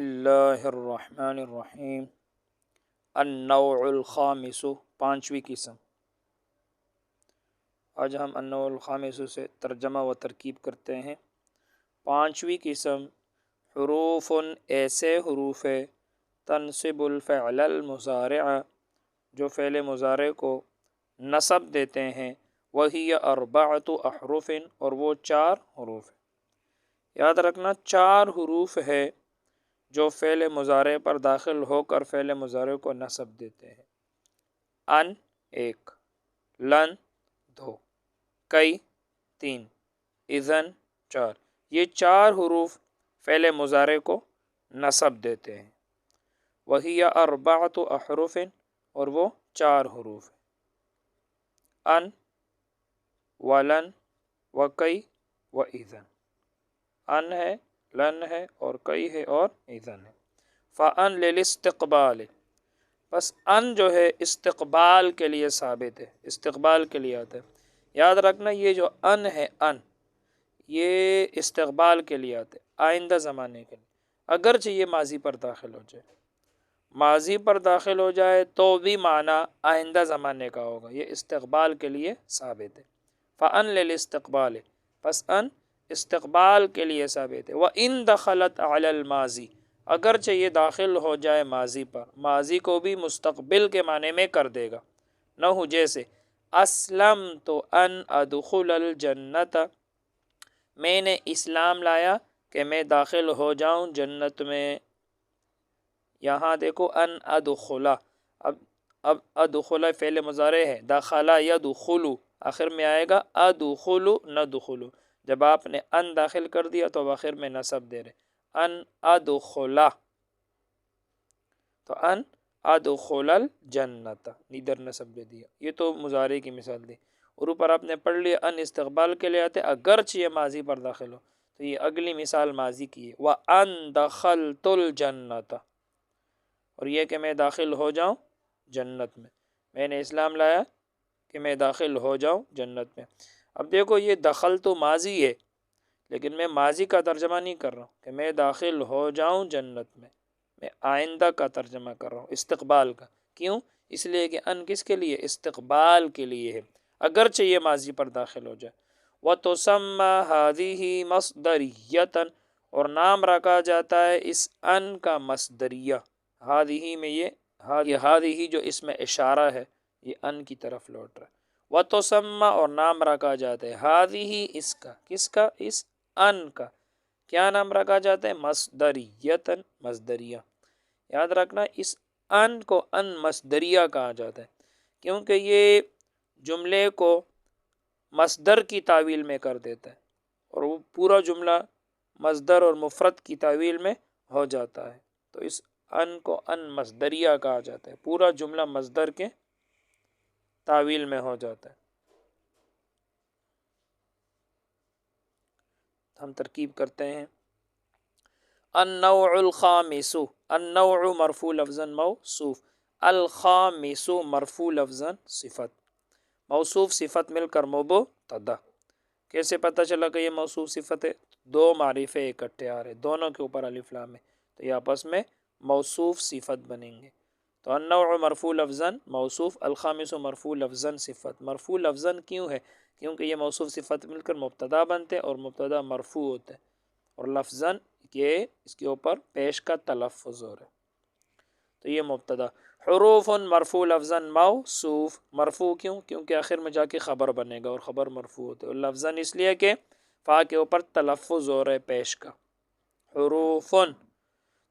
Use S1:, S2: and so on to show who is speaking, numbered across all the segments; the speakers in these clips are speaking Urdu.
S1: اللہ الرحمن الرحیم۔ النوع الخامس، پانچویں قسم۔ آج ہم النوع الخامس سے ترجمہ و ترکیب کرتے ہیں۔ پانچویں قسم حروف، ایسے حروف ہے تنصب الفعل المضارع، جو فعل مضارع کو نصب دیتے ہیں۔ وہی اربعۃ احرف، اور وہ چار حروف ہے۔ یاد رکھنا، چار حروف ہے جو فعل مضارع پر داخل ہو کر فعل مضارع کو نصب دیتے ہیں۔ ان ایک، لن دو، کئی تین، اذن چار۔ یہ چار حروف فعل مضارع کو نصب دیتے ہیں۔ وہی اربعۃ احرف، اور وہ چار حروف ہیں۔ ان، ولن، وکئی، و اذن۔ ان ہے، لن ہے، اور کئی ہے، اور اذن ہے۔ فَأَن لِلِاسْتِقْبَالِ، بس ان جو ہے استقبال کے لیے ثابت ہے، استقبال کے لیے آتا ہے۔ یاد رکھنا، یہ جو ان ہے، ان یہ استقبال کے لیے آتا ہے، آئندہ زمانے کے لیے، اگرچہ یہ ماضی پر داخل ہو جائے۔ ماضی پر داخل ہو جائے تو بھی معنی آئندہ زمانے کا ہوگا، یہ استقبال کے لیے ثابت ہے۔ فَأَن لِلِاسْتِقْبَالِ، بس ان استقبال کے لیے ثابت ہے۔ وَإِن دَخَلَتْ عَلَى الْمَاضِي، اگرچہ یہ داخل ہو جائے ماضی پر، ماضی کو بھی مستقبل کے معنی میں کر دے گا۔ نحو جیسے اسلمت ان ادخل الجنت، میں نے اسلام لایا کہ میں داخل ہو جاؤں جنت میں۔ یہاں دیکھو ان ادخلا، اب ادخلا فعل مضارع ہے، دخلا یدخل، آخر میں آئے گا ادخل ندخل۔ جب آپ نے ان داخل کر دیا تو آخر میں نصب دے رہے، ان ادخلا، تو ان ادخل الجنت، ندر نصب دے دیا۔ یہ تو مضارع کی مثال دی، اور اوپر آپ نے پڑھ لیا ان استقبال کے لیے آتے اگرچہ یہ ماضی پر داخل ہو، تو یہ اگلی مثال ماضی کی ہے۔ وَأَن دَخَلْتُ الْجَنَّةَ، اور یہ کہ میں داخل ہو جاؤں جنت میں، میں نے اسلام لایا کہ میں داخل ہو جاؤں جنت میں۔ اب دیکھو، یہ دخل تو ماضی ہے، لیکن میں ماضی کا ترجمہ نہیں کر رہا ہوں کہ میں داخل ہو جاؤں جنت میں آئندہ کا ترجمہ کر رہا ہوں، استقبال کا۔ کیوں؟ اس لیے کہ ان کس کے لیے؟ استقبال کے لیے ہے، اگرچہ یہ ماضی پر داخل ہو جائے۔ وَتُسَمَّى هَذِهِ مَصْدَرِيَّةً، اور نام رکھا جاتا ہے اس ان کا مصدریہ۔ ہذہ میں یہ ہذہ جو اس میں اشارہ ہے، یہ ان کی طرف لوٹ رہا ہے۔ وَتُسَمَّى، اور نام رکھا جاتا ہے ہذہ اس کا، کس کا؟ اس ان کا۔ کیا نام رکھا جاتا ہے؟ مصدریۃً، مصدریہ۔ یاد رکھنا، اس ان کو ان مصدریہ کہا جاتا ہے، کیونکہ یہ جملے کو مصدر کی تعویل میں کر دیتا ہے، اور وہ پورا جملہ مصدر اور مفرد کی تعویل میں ہو جاتا ہے، تو اس ان کو ان مصدریہ کہا جاتا ہے، پورا جملہ مصدر کے تعویل میں ہو جاتا ہے۔ ہم ترکیب کرتے ہیں۔ النوع الخامس، النوع مرفوع لفظاً موصوف، الخامس مرفوع لفظاً صفت، موصوف صفت مل کر مبتدا۔ کیسے پتہ چلا کہ یہ موصوف صفت ہے؟ دو معرفے اکٹھے آ رہے، دونوں کے اوپر الف لام ہے، تو یہ آپس میں موصوف صفت بنیں گے۔ تو النوع مرفوع لفظاً موصوف، الخامس مرفوع لفظاً صفت۔ مرفوع لفظاً کیوں ہے؟ کیونکہ یہ موصوف صفت مل کر مبتدا بنتے، اور مبتدا مرفوع ہوتے، اور لفظاً کہ اس کے اوپر پیش کا تلفظ ہو رہا ہے، تو یہ مبتدا۔ حروف مرفوع لفظاً موصوف، مرفوع کیوں؟ کیونکہ آخر میں جا کے خبر بنے گا، اور خبر مرفوع ہوتے، اور لفظاً اس لیے کہ فا کے اوپر تلفظ ہو رہا ہے پیش کا۔ حروف،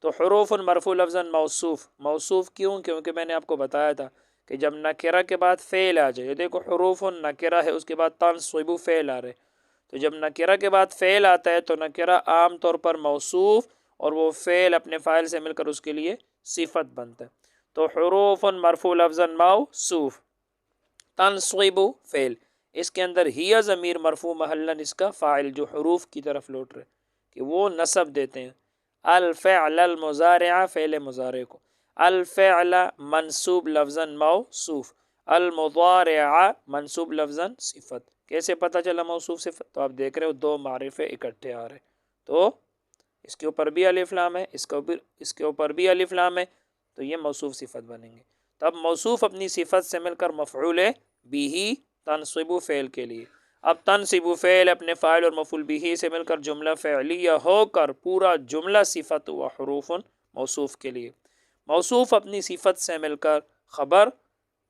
S1: تو حروف مرفوع لفظاً موصوف، موصوف کیوں؟ کیونکہ میں نے آپ کو بتایا تھا کہ جب نکرہ کے بعد فعل آ جائے، دیکھو حروف نکرہ ہے، اس کے بعد تنصب فعل آ رہے، تو جب نکرہ کے بعد فعل آتا ہے تو نکرہ عام طور پر موصوف، اور وہ فعل اپنے فاعل سے مل کر اس کے لیے صفت بنتا ہے۔ تو حروف مرفوع لفظاً موصوف، تنصب فعل، اس کے اندر ہی ضمیر مرفوع محلاً اس کا فاعل جو حروف کی طرف لوٹ رہے کہ وہ نصب دیتے ہیں۔ الفعل المضارع، فعل مضارع کو، الفعل منصوب لفظاً موصوف، المضارع منصوب لفظاً صفت۔ کیسے پتہ چلا موصوف صفت؟ تو آپ دیکھ رہے ہو دو معرفے اکٹھے آ رہے، تو اس کے اوپر بھی الف لام ہے، اس کے اوپر بھی الف لام ہے، تو یہ موصوف صفت بنیں گے۔ تب موصوف اپنی صفت سے مل کر مفعول بھی تنصب فعل کے لیے۔ اب تنصب فعل اپنے فاعل اور مفعول بھی سے مل کر جملہ فعلیہ ہو کر پورا جملہ صفت و حروف موصوف کے لیے۔ موصوف اپنی صفت سے مل کر خبر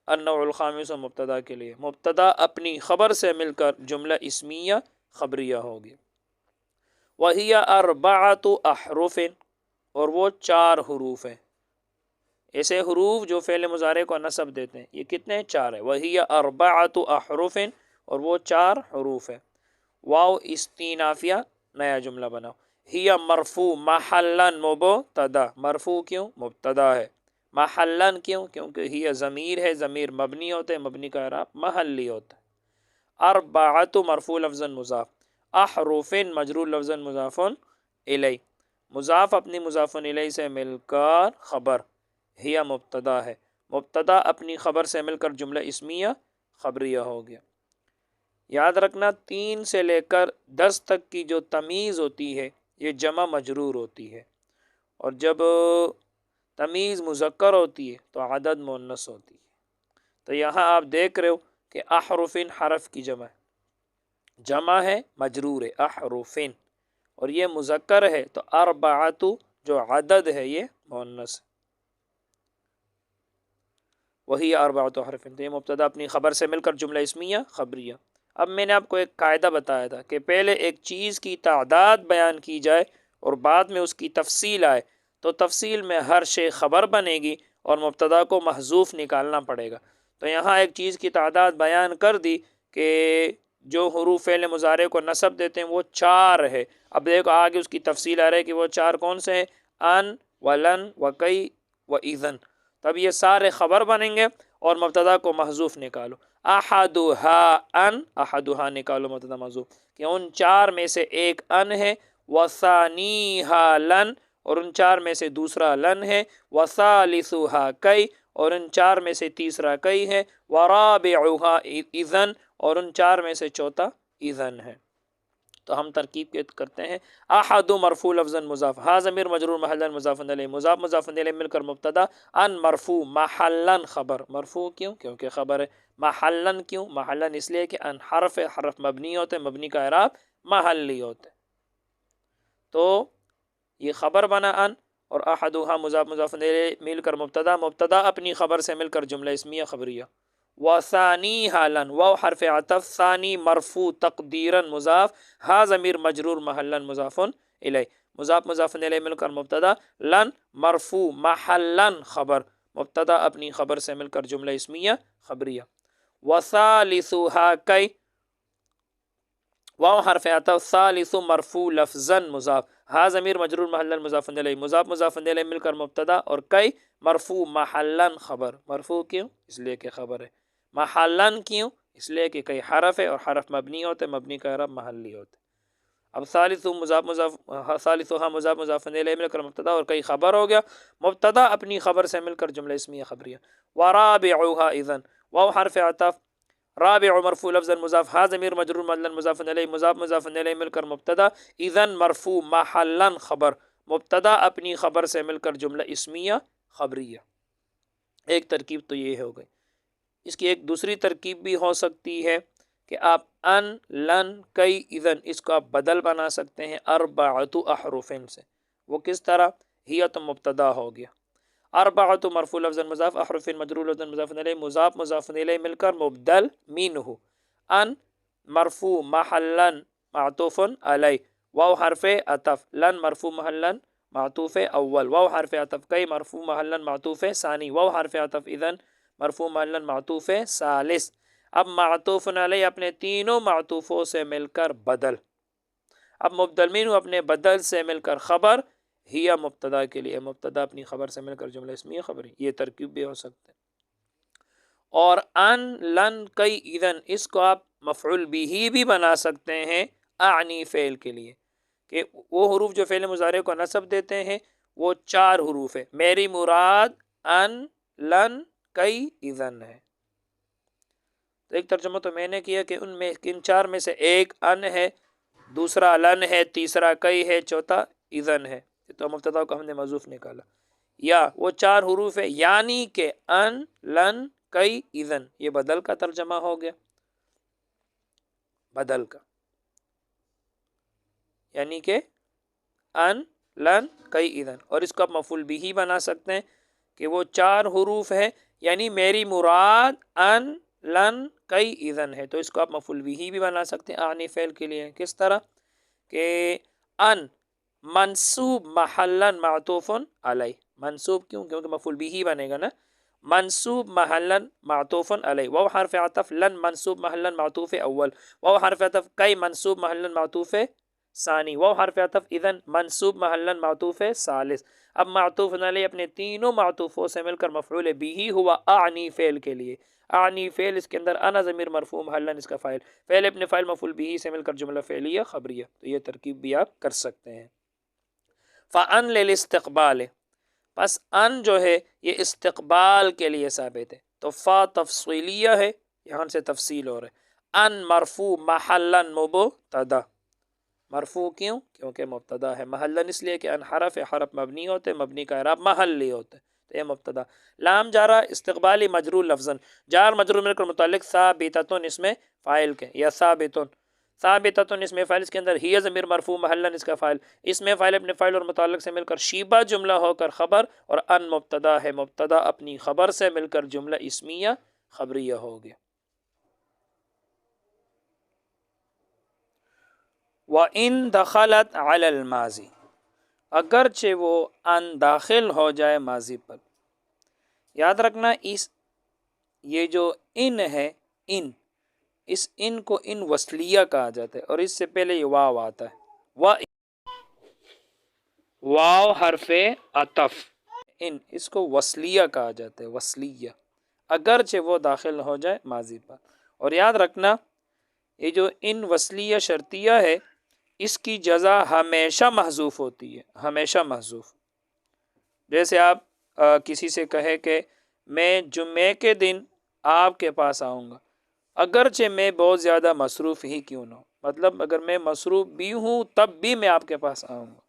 S1: النوع الخامس مبتدا کے لیے۔ مبتدا اپنی خبر سے مل کر جملہ اسمیہ خبریہ ہوگی۔ وَهِيَ أَرْبَعَةُ أَحْرُفٍ، اور وہ 4 حروف ہیں۔ ایسے حروف جو فعل مضارع کو نصب دیتے ہیں، یہ کتنے؟ 4 ہے۔ وَهِيَ أَرْبَعَةُ أَحْرُفٍ، اور وہ 4 حروف ہیں۔ واو استینافیہ، نیا جملہ بناؤ۔ ہی مرفوع محلاً مبتدا، مرفوع کیوں؟ مبتدا ہے۔ محلاً کیوں؟ کیونکہ ہی ضمیر ہے، ضمیر مبنی ہوتے ہیں، مبنی کا اعراب محلی ہوتا ہے۔ اربعۃ مرفوع لفظ مضاف، احرف مجرور لفظ مضاف الیہ، مضاف اپنی مضاف الیہ سے مل کر خبر، ہی مبتدا ہے، مبتدا اپنی خبر سے مل کر جملہ اسمیہ خبریہ ہو گیا۔ یاد رکھنا 3 سے لے کر 10 تک کی جو تمیز ہوتی ہے یہ جمع مجرور ہوتی ہے، اور جب تمیز مذکر ہوتی ہے تو عدد مؤنث ہوتی ہے۔ تو یہاں آپ دیکھ رہے ہو کہ احرفن حرف کی جمع ہے، مجرور ہے احرفن، اور یہ مذکر ہے تو اربعۃ جو عدد ہے یہ مؤنث ہے۔ وہی اربعۃ حرفن، تو یہ مبتدا اپنی خبر سے مل کر جملہ اسمیہ خبریہ۔ اب میں نے آپ کو ایک قاعدہ بتایا تھا کہ پہلے ایک چیز کی تعداد بیان کی جائے اور بعد میں اس کی تفصیل آئے، تو تفصیل میں ہر شے خبر بنے گی اور مبتدا کو محذوف نکالنا پڑے گا۔ تو یہاں ایک چیز کی تعداد بیان کر دی کہ جو حروف فعل مضارع کو نصب دیتے ہیں وہ 4 ہے۔ اب دیکھو آگے اس کی تفصیل آ رہی ہے کہ وہ 4 کون سے ہیں؟ ان ولن وکئی و اذن، تب یہ سارے خبر بنیں گے اور مبتدا کو محذوف نکالو۔ احدھا ان، احدھا نکالو مبتدا محذوف، کہ ان 4 میں سے ایک ان ہے، وثانیھا لن، اور ان 4 میں سے دوسرا لن ہے، وثالثھا کئی، اور ان 4 میں سے تیسرا کئی ہے، ورابعھا اذن، اور ان 4 میں سے چوتھا اذن ہے۔ تو ہم ترکیب کرتے ہیں۔ احد مرفوع لفظ مضاف، ہا ضمیر مجرور محلا مضاف الیہ، مضاف مضاف الیہ مل کر مبتدا، ان مرفوع محلا خبر، مرفوع کیوں؟ کیونکہ خبر ہے۔ محلا کیوں؟ محلا اس لیے کہ ان حرف ہے، حرف مبنی ہوتے ہیں، مبنی کا اعراب محلی ہوتے ہیں، تو یہ خبر بنا ان، اور احدھا مضاف مضاف الیہ مل کر مبتدا، مبتدا اپنی خبر سے مل کر جملہ اسمیہ خبریہ۔ وثانیھا لن، واو حرف عطف، ثانی مرفوع تقدیرا مضاف، ہا ضمیر مجرور محلا مضاف الیہ، مضاف مضاف الیہ مل کر مبتدا، لن مرفوع محلا خبر، مبتدا اپنی خبر سے مل کر جملہ اسمیہ خبریہ۔ وثالثھا کئی، واو حرف عطف، ثالث مرفوع لفظا مضاف، ہا ضمیر مجرور محلا مضاف الیہ، مضاف مضاف الیہ مل کر مبتدا، اور کئی مرفوع محلا خبر، مرفوع کیوں؟ اس لیے کہ خبر ہے۔ محلا کیوں؟ اس لیے کہ کئی حرف ہے اور حرف مبنی ہوتے، مبنی کا اعراب محلی ہوتے۔ اب ثالثھا مضاف مضاف الیہ مل کر مبتدا اور کئی خبر ہو گیا، مبتدا اپنی خبر سے مل کر جملہ اسمیہ خبریہ۔ ورابعھا اذن، واو حرف عطف، رابع مرفوع لفظ مضاف، ہا ضمیر مجرور محلا مضاف الیہ، مضاف مضاف الیہ مل کر مبتدا، اذن مرفوع محلا خبر، مبتدا اپنی خبر سے مل کر جملہ اسمیہ خبریہ۔ ایک ترکیب تو یہ ہو گئی۔ اس کی ایک دوسری ترکیب بھی ہو سکتی ہے کہ آپ ان لن کئی اذن اس کو آپ بدل بنا سکتے ہیں اربعۃ احرف سے۔ وہ کس طرح؟ ہی تو مبتدا ہو گیا، اربعۃ مرفوع لفظ مضاف، احرف مجرور لفظ مضاف الیہ، مضاف مضاف الیہ مل کر مبدل منہ، ان مرفوع محلا معطوف علیہ، واو حرف عطف، لن مرفوع محلا معطوف اول، واو حرف عطف، کئی مرفوع محلا معطوف ثانی، واو حرف عطف، اذن مرفوع محلا معطوف ثالث۔ اب معطوف علیہ اپنے تینوں معطوفوں سے مل کر بدل، اب مبدل منہ اپنے بدل سے مل کر خبر، ہی مبتدا کے لیے، مبتدا اپنی خبر سے مل کر جملہ اسمیہ خبری، یہ ترکیب بھی ہو سکتے ہیں۔ اور ان لن کئی اذن اس کو آپ مفعول بھی بنا سکتے ہیں اعنی فعل کے لیے، کہ وہ حروف جو فعل مضارع کو نصب دیتے ہیں وہ 4 حروف ہے، میری مراد ان لن کئی اذن ہے۔ تو ایک ترجمہ تو میں نے کیا کہ ان 4 میں سے ایک ان ہے، دوسرا لن ہے، تیسرا کئی ہے، چوتھا اذن ہے، تو مبتدا کو ہم نے محذوف نکالا، یا وہ 4 حروف ہے یعنی کہ ان، لن، کئی، اذن، یہ بدل کا ترجمہ ہو گیا، بدل کا، یعنی کہ ان، لن، کئی، اذن، اور اس کو آپ مفعول بھی بنا سکتے ہیں کہ وہ 4 حروف ہے یعنی میری مراد ان، لن، کئی، اذن ہے، تو اس کو آپ مفعول بھی بنا سکتے ہیں اعنی فعل کے لیے۔ کس طرح کہ ان منصوب محلن معطوف علیہ، منصوب کیوں؟ کیونکہ مفعول بھی بنے گا نا، منصوب محلن معطوف علیہ، وہ حرف عطف، لن منصوب محلن معطوف اول، وہ حرف عطف، کئی منصوب محلن معطوف ثانی، وہ حرف عطف، اذن منصوب محلن معطوف ثالث۔ اب معطوف علیہ اپنے تینوں معطوفوں سے مل کر مفعول بھی ہوا اعنی فعل کے لیے، اعنی فعل اس کے اندر انا ضمیر مرفوع محلن اس کا فاعل، فعل ابن فاعل مفعول بھی سے مل کر جملہ فعلیہ خبریہ، تو یہ ترکیب بھی آپ کر سکتے ہیں۔ فَأَن لِلِاسْتِقْبَالِ، پس ان جو ہے یہ استقبال کے لیے ثابت ہے، تو فا تفصیلیہ ہے، یہاں سے تفصیل ہو رہا ہے، ان مرفوع محلن مبتدا، مرفوع کیوں؟ کیونکہ مبتدا ہے، محلن اس لیے کہ ان حرف ہے، حرف مبنی ہوتے، مبنی کا اعراب محلی ہوتا ہے، تو یہ مبتدا۔ لام جارہ استقبالی مجرور لفظاً، جار مجرور مل کر متعلق ثابتۃ اس میں فاعل کے، یا ثابتٌ، ثابتۃ اس میں فاعل، اس کے اندر ہی ضمیر مرفوع محلن اس کا فاعل، اس میں فاعل ابن فاعل اور متعلق سے مل کر شیبہ جملہ ہو کر خبر، اور ان مبتدا ہے، مبتدا اپنی خبر سے مل کر جملہ اسمیہ خبریہ ہو گیا۔ وَإِن دَخَلَتْ عَلَى الْمَاضِي، اگرچہ وہ ان داخل ہو جائے ماضی پر، یاد رکھنا یہ جو ان ہے، اس ان کو ان وصلیہ کہا جاتا ہے، اور اس سے پہلے یہ واو آتا ہے، واو حرف عطف، اس کو وصلیہ کہا جاتا ہے، وصلیہ، اگرچہ وہ داخل ہو جائے ماضی پر۔ اور یاد رکھنا یہ جو ان وصلیہ شرطیہ ہے، اس کی جزا ہمیشہ محذوف ہوتی ہے، ہمیشہ محذوف۔ جیسے آپ کسی سے کہے کہ میں جمعے کے دن آپ کے پاس آؤں گا، اگرچہ میں بہت زیادہ مصروف ہی کیوں نہ ہوں، مطلب اگر میں مصروف بھی ہوں تب بھی میں آپ کے پاس آؤں گا،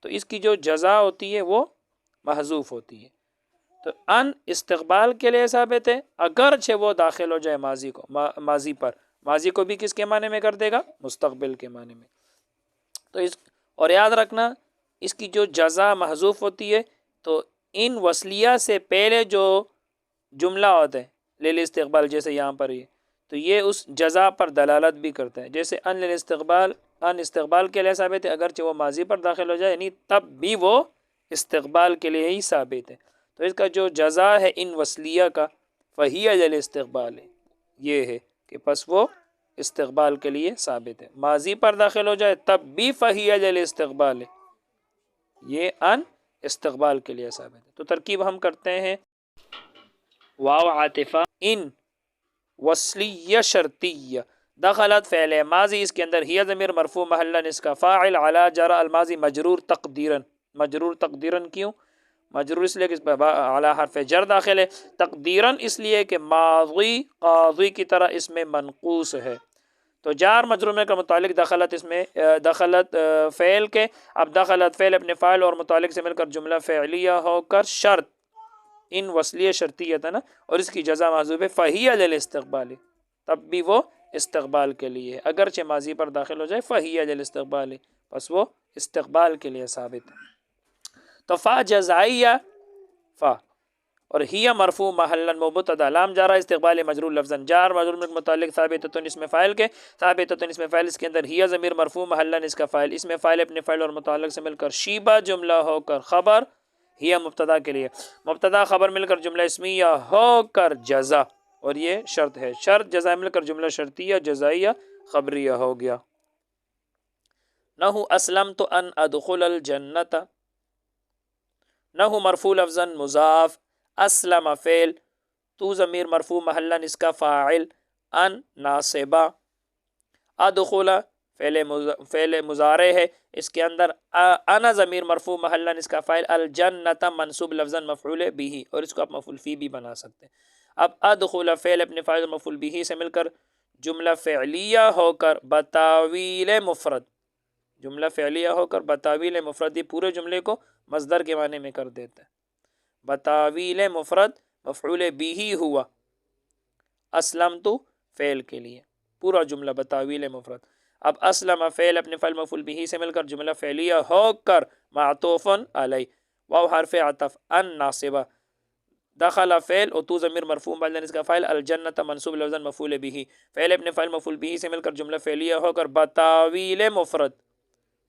S1: تو اس کی جو جزا ہوتی ہے وہ محذوف ہوتی ہے۔ تو ان استقبال کے لیے ثابت ہے، اگرچہ وہ داخل ہو جائے ماضی پر، ماضی کو بھی کس کے معنی میں کر دے گا؟ مستقبل کے معنی میں۔ تو اور یاد رکھنا اس کی جو جزا محذوف ہوتی ہے، تو ان وصلیہ سے پہلے جو جملہ ہوتا ہے للاستقبال، جیسے یہاں پر یہ، تو یہ اس جزا پر دلالت بھی کرتا ہے، جیسے ان للاستقبال، ان استقبال کے لیے ثابت ہے، اگرچہ وہ ماضی پر داخل ہو جائے، یعنی تب بھی وہ استقبال کے لیے ہی ثابت ہے۔ تو اس کا جو جزا ہے ان وصلیہ کا، فہی للاستقبال ہے، یہ ہے کہ پس وہ استقبال کے لیے ثابت ہے، ماضی پر داخل ہو جائے تب بھی فہی للاستقبال ہے، یہ ان استقبال کے لیے ثابت ہے۔ تو ترکیب ہم کرتے ہیں، واو عاطفہ، ان وصلیہ شرطیہ، دخلت فعل ماضی، اس کے اندر ہی ضمیر مرفوع محلن اس کا فاعل، علی جرى الماضی مجرور تقدیرا، مجرور تقدیرا کیوں؟ مجرور اس لیے کہ اس پہ علی حرف جر داخل ہے، تقدیرا اس لیے کہ ماضی قاضی کی طرح اس میں منقوص ہے، تو جار مجرور کا متعلق دخلت اس میں دخلت فعل کے، اب دخلت فعل اپنے فاعل اور متعلق سے مل کر جملہ فعلیہ ہو کر شرط، ان وصلیہ شرطیہ تھا نا، اور اس کی جزا محذوف ہے، فہی للاستقبال، تب بھی وہ استقبال کے لیے، اگرچہ ماضی پر داخل ہو جائے، فہی للاستقبال، پس وہ استقبال کے لیے ثابت ہے۔ تو فا جزائیہ، فا اور ہی مرفوع محلن مبتدا، لام جارہ استقبال مجرور لفظاً، جار مجرور متعلق ثابتۃ اس میں فاعل کے، ثابتۃ اس میں فاعل، اس کے اندر ہی ضمیر مرفوع محلن اس کا فاعل، اس میں فاعل اپنے فاعل اور متعلق سے مل کر شیبہ جملہ ہو کر خبر، ہی مبتدا کے لیے، مبتدا خبر مل کر جملہ اسمیہ ہو کر جزا، اور یہ شرط ہے، شرط جزا مل کر جملہ شرطیہ جزائیہ خبریہ ہو گیا۔ نحو اسلمت ان ادخل الجنت، نحو مرفوع لفظاً مضاف، اسلم فعل، تو ضمیر مرفوع محلن اس کا فاعل، ان ناصبہ، ادخل فعل مضارع ہے، اس کے اندر انا ضمیر مرفوع محلن اس کا فاعل، الجنت منصوب لفظاً مفعول به، اور اس کو آپ مفعول فی بھی بنا سکتے ہیں۔ اب ادخل فعل اپنے فاعل مفعول به سے مل کر جملہ فعلیہ ہو کر بتاویل مفرد، جملہ فعلیہ ہو کر بتاویل مفرد پورے جملے کو مصدر کے معنی میں کر دیتا ہے. بتاویل مفرد مفعول بھی ہوا، اسلمت فعل کے لیے، پورا جملہ بتاویل مفرد. اب اسلم فعل اپنے فعل مفعول بھی سے مل کر جملہ فعلیہ ہو کر معطوف علی، واو حرف عطف، ان ناصبہ، دخل فعل اور تو ضمیر مرفوع بعد اس کا فاعل، الجنت منصوب لفظاً مفعول بھی، فعل اپنے فعل مفعول بھی سے مل کر جملہ فعلیہ ہو کر بتاویل مفرد،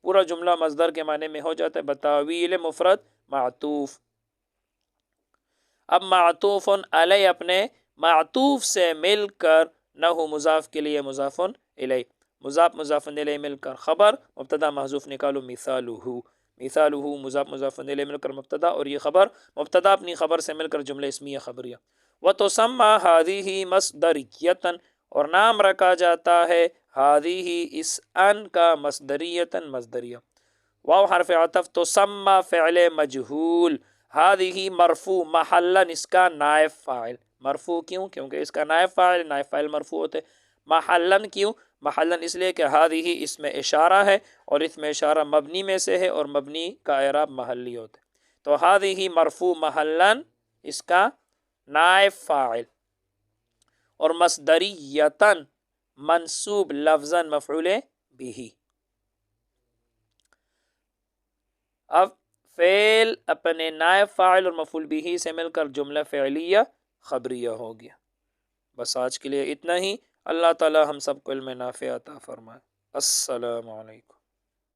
S1: پورا جملہ مصدر کے معنی میں ہو جاتا ہے بتاویل مفرد معطوف. اب معطوف علی اپنے معطوف سے مل کر نہ ہو مضاف کے لیے مضاف الی، مضاف مضاف الیہ مل کر خبر، مبتدا محذوف نکالو مثالہ، مثالہ مضاف مضاف الیہ مل کر مبتدا اور یہ خبر، مبتدا اپنی خبر سے مل کر جملہ اسمیہ خبریہ. وتسمى هذه مصدریۃ اور نام رکھا جاتا ہے هذه اس ان کا مصدریۃ مصدریہ. واو حرف عطف، تسمى فعل مجہول، هذه مرفوع محلا اس کا نائب فاعل، مرفوع کیوں؟ کیونکہ اس کا نائب فاعل مرفوع ہوتے. محلن کیوں؟ محلن اس لیے کہ هذه اس میں اشارہ ہے اور اس میں اشارہ مبنی میں سے ہے اور مبنی کا اعراب محلی ہوتا ہے، تو هذه مرفوع محلن اس کا نائب فاعل، اور مصدریتن منصوب لفظاً مفعول بھی. اب فعل اپنے نائب فاعل اور مفعول بھی سے مل کر جملہ فعلیہ خبریہ ہو گیا. بس آج کے لیے اتنا ہی. اللہ تعالی ہم سب کو علم نافع عطا فرمائے. السلام علیکم.